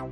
Well,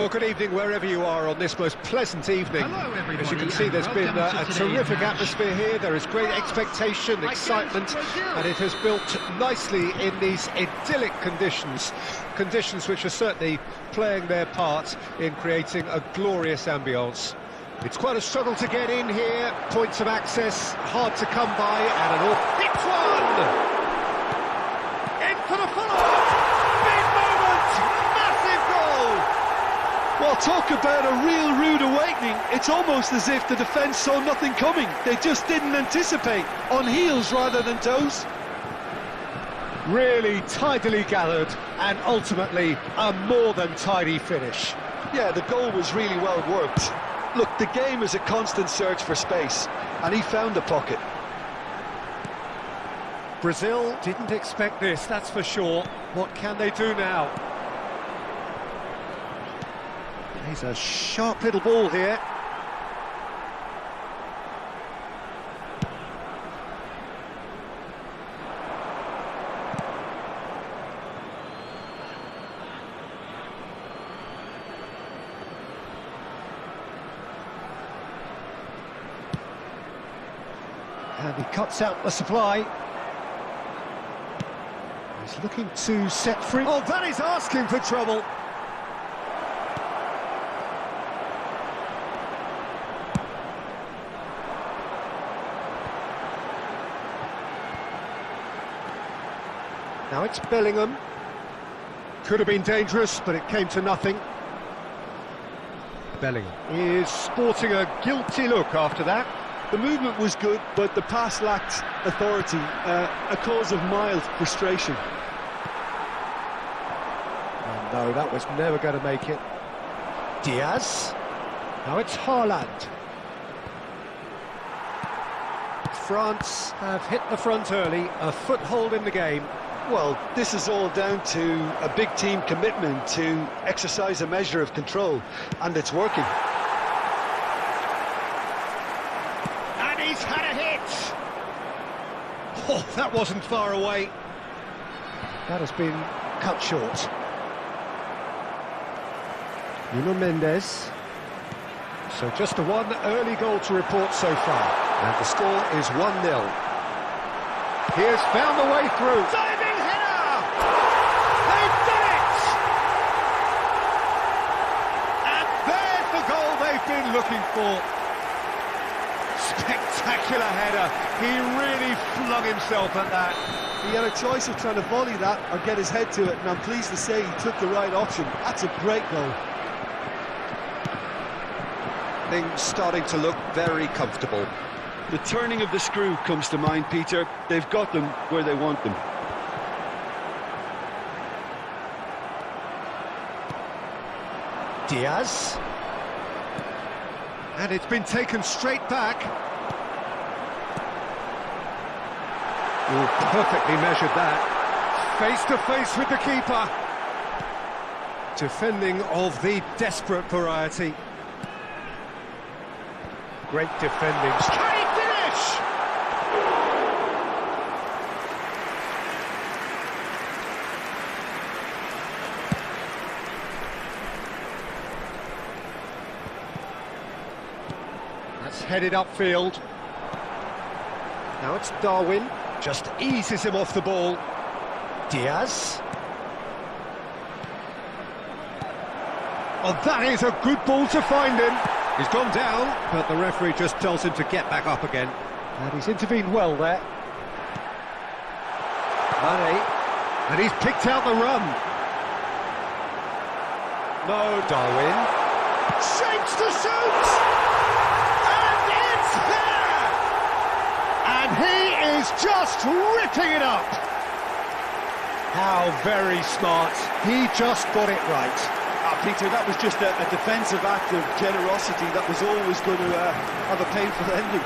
good evening wherever you are on this most pleasant evening. Hello, everybody. As you can see, there's been a terrific atmosphere here. There is great expectation, excitement, and it has built nicely in these idyllic conditions. Conditions which are certainly playing their part in creating a glorious ambience. It's quite a struggle to get in here. Points of access hard to come by, and an hits one! In for the follow-up! Big moment! Massive goal! Well, talk about a real rude awakening. It's almost as if the defence saw nothing coming. They just didn't anticipate, on heels rather than toes. Really tidily gathered, and ultimately a more than tidy finish. Yeah, the goal was really well worked. Look, the game is a constant search for space, and he found the pocket. Brazil didn't expect this, that's for sure. What can they do now? He's a sharp little ball here. And he cuts out the supply. He's looking to set free. Oh, that is asking for trouble. Now it's Bellingham. Could have been dangerous, but it came to nothing. Bellingham is sporting a guilty look after that. The movement was good, but the pass lacked authority, a cause of mild frustration. Oh, no, that was never going to make it. Diaz. Now it's Haaland. France have hit the front early, a foothold in the game. Well, this is all down to a big team commitment to exercise a measure of control, and it's working. And he's had a hit! Oh, that wasn't far away. That has been cut short. Nuno Mendes. So just the one early goal to report so far. And the score is 1-0. He has found the way through. Diving header! They've done it! And there's the goal they've been looking for. Spectacular header. He really flung himself at that. He had a choice of trying to volley that or get his head to it, and I'm pleased to say he took the right option. That's a great goal. Things starting to look very comfortable. The turning of the screw comes to mind, Peter. They've got them where they want them. Diaz. And it's been taken straight back. Oh, perfectly measured that. Face to face with the keeper. Defending of the desperate variety. Great defending. Can he finish? That's headed upfield. Now it's Darwin. Just eases him off the ball. Diaz. Oh, that is a good ball to find him. He's gone down, but the referee just tells him to get back up again. And he's intervened well there. Mane. And he's picked out the run. No, Darwin. Shapes to shoot! And it's there! And he is just ripping it up. How very smart. He just got it right. Peter, that was just a defensive act of generosity that was always going to have a painful ending.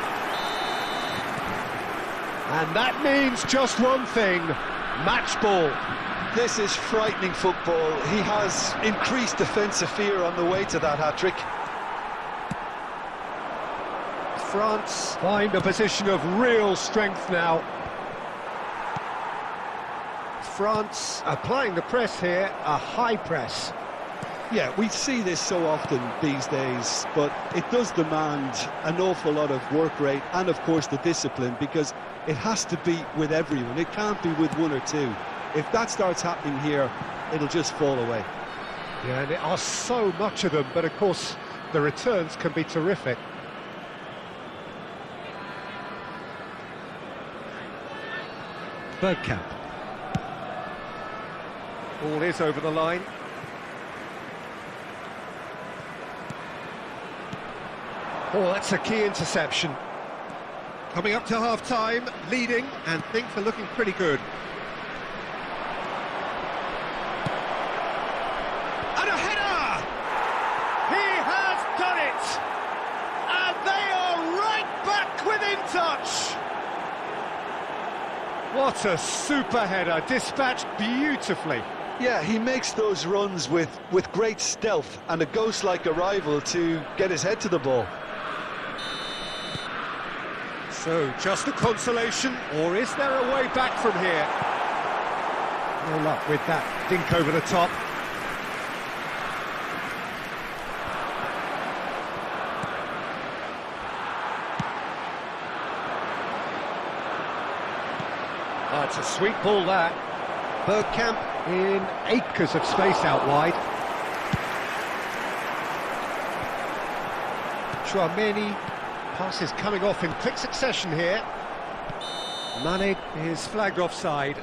And that means just one thing, match ball. This is frightening football. He has increased defensive fear on the way to that hat-trick. France find a position of real strength now. France applying the press here, a high press. Yeah, we see this so often these days, but it does demand an awful lot of work rate and, of course, the discipline, because it has to be with everyone. It can't be with one or two. If that starts happening here, it'll just fall away. Yeah, and there are so much of them, but of course the returns can be terrific. Bergkamp. Ball is over the line. Oh, that's a key interception. Coming up to half-time, leading, and things are looking pretty good. And a header! He has done it! And they are right back within touch! What a super header, dispatched beautifully. Yeah, he makes those runs with great stealth and a ghost-like arrival to get his head to the ball. So, just a consolation, or is there a way back from here? No luck with that dink over the top. Oh, it's a sweet ball, that. Bergkamp in acres of space out wide. Chouameni. Passes coming off in quick succession here. Mane is flagged offside.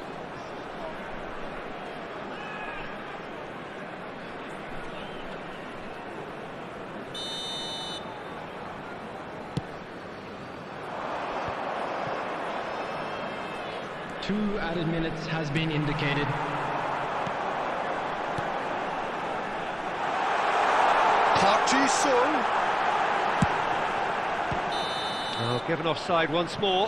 Two added minutes has been indicated. Park Ji-sung. Oh, given offside once more.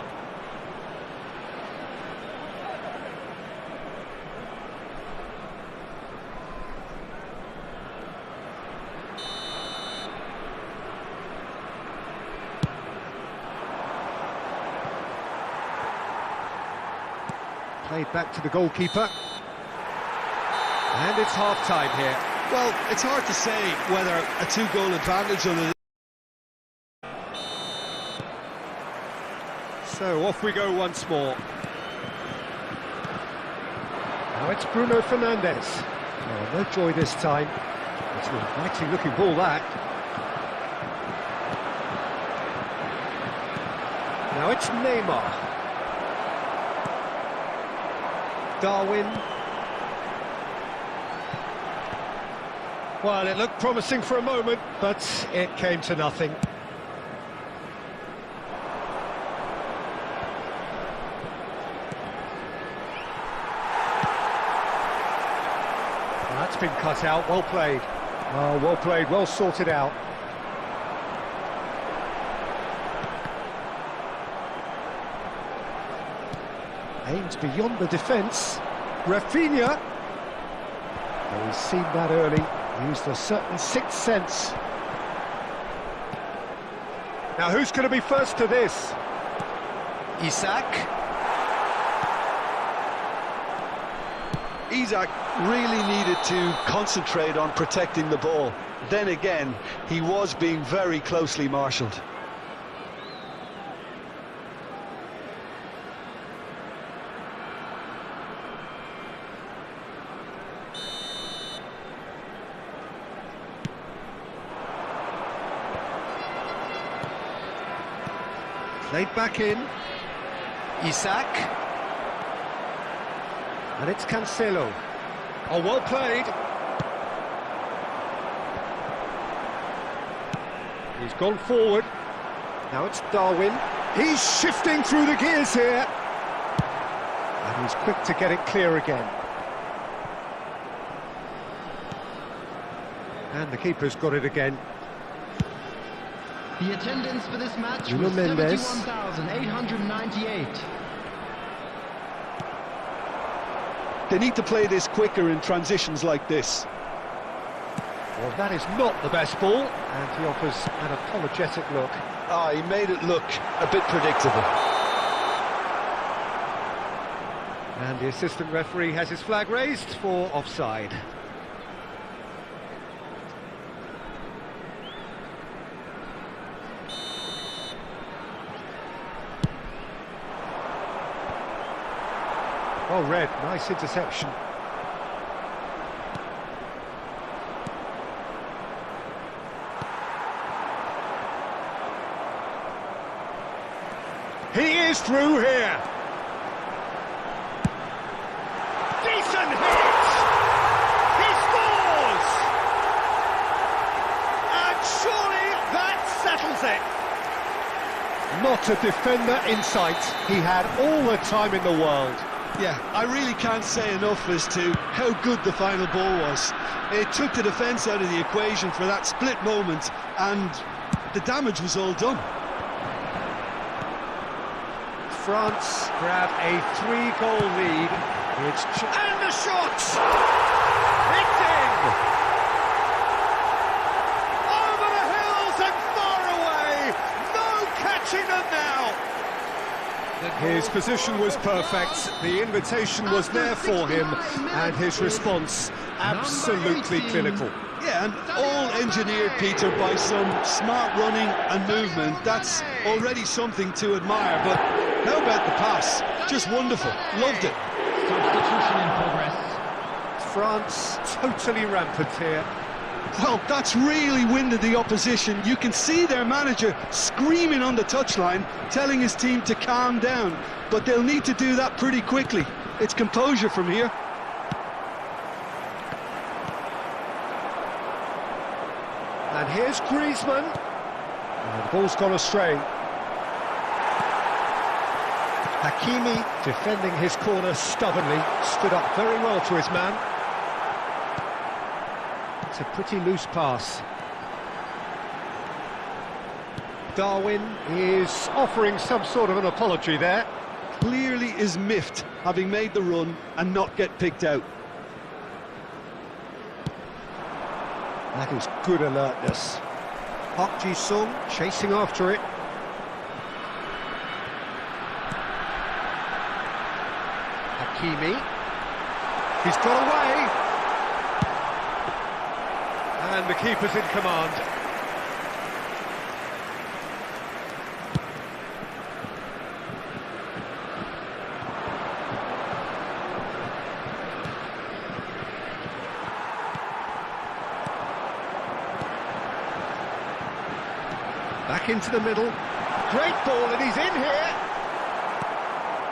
Played back to the goalkeeper. And it's half-time here. Well, it's hard to say whether a two-goal advantage on the... So off we go once more. Now it's Bruno Fernandes. Oh, no joy this time. It's an inviting looking ball, that. Now it's Neymar. Darwin. Well, it looked promising for a moment, but it came to nothing. That's been cut out, well played. Oh, well played, well sorted out. Aims beyond the defence. Rafinha. Oh, he's seen that early, used a certain sixth sense. Now who's going to be first to this? Isak. Isak really needed to concentrate on protecting the ball. Then again, he was being very closely marshalled. Played back in. Isak. And it's Cancelo. Oh, well played. He's gone forward. Now it's Darwin. He's shifting through the gears here. And he's quick to get it clear again. And the keeper's got it again. The attendance for this match Nuno was Mendes. 71,898. They need to play this quicker in transitions like this. Well, that is not the best ball, and he offers an apologetic look. Oh, he made it look a bit predictable. And the assistant referee has his flag raised for offside. Well read, nice interception. He is through here. Decent hit! He scores! And surely that settles it. Not a defender in sight. He had all the time in the world. Yeah, I really can't say enough as to how good the final ball was. It took the defence out of the equation for that split moment, and the damage was all done. France grab a 3-goal lead. And the shot! It's in! Over the hills and far away! No catching them now! His position was perfect, the invitation was there for him, and his response absolutely clinical. Yeah, and all engineered, Peter, by some smart running and movement. That's already something to admire, but how about the pass? Just wonderful, loved it. Substitution in progress. France totally rampant here. Well, that's really winded the opposition. You can see their manager screaming on the touchline, telling his team to calm down. But they'll need to do that pretty quickly. It's composure from here. And here's Griezmann. And the ball's gone astray. Hakimi, defending his corner stubbornly, stood up very well to his man. It's a pretty loose pass. Darwin is offering some sort of an apology there. Clearly is miffed, having made the run and not get picked out. That is good alertness. Park Ji-sung chasing after it. Hakimi. He's got away. And the keeper's in command. Back into the middle. Great ball, and he's in here.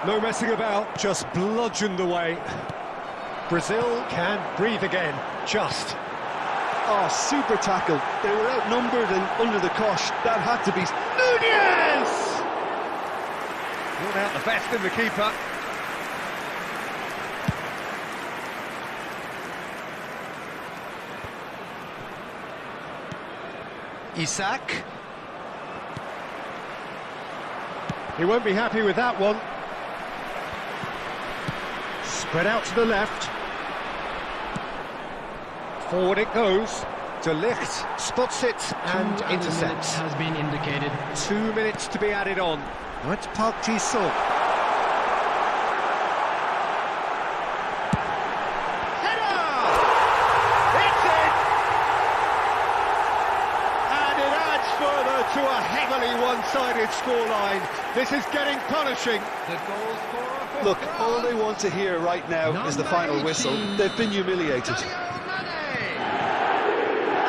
No messing about, just bludgeoned away. Brazil can breathe again, just. Oh, super tackle. They were outnumbered and under the cosh. That had to be... Nunez! Brought out the best in the keeper. Isak. He won't be happy with that one. Spread out to the left. Forward it goes. De Ligt spots it and intercepts. Has been indicated. 2 minutes to be added on. That's Park Ji-sung. Header! It's in! And it adds further to a heavily one-sided scoreline. This is getting punishing. The goal scorer for Look, France. all they want to hear right now is the final whistle. They've been humiliated.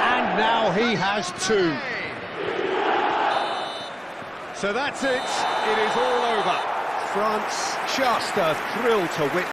And now he has two. So that's it. It is all over. France just a thrill to witness.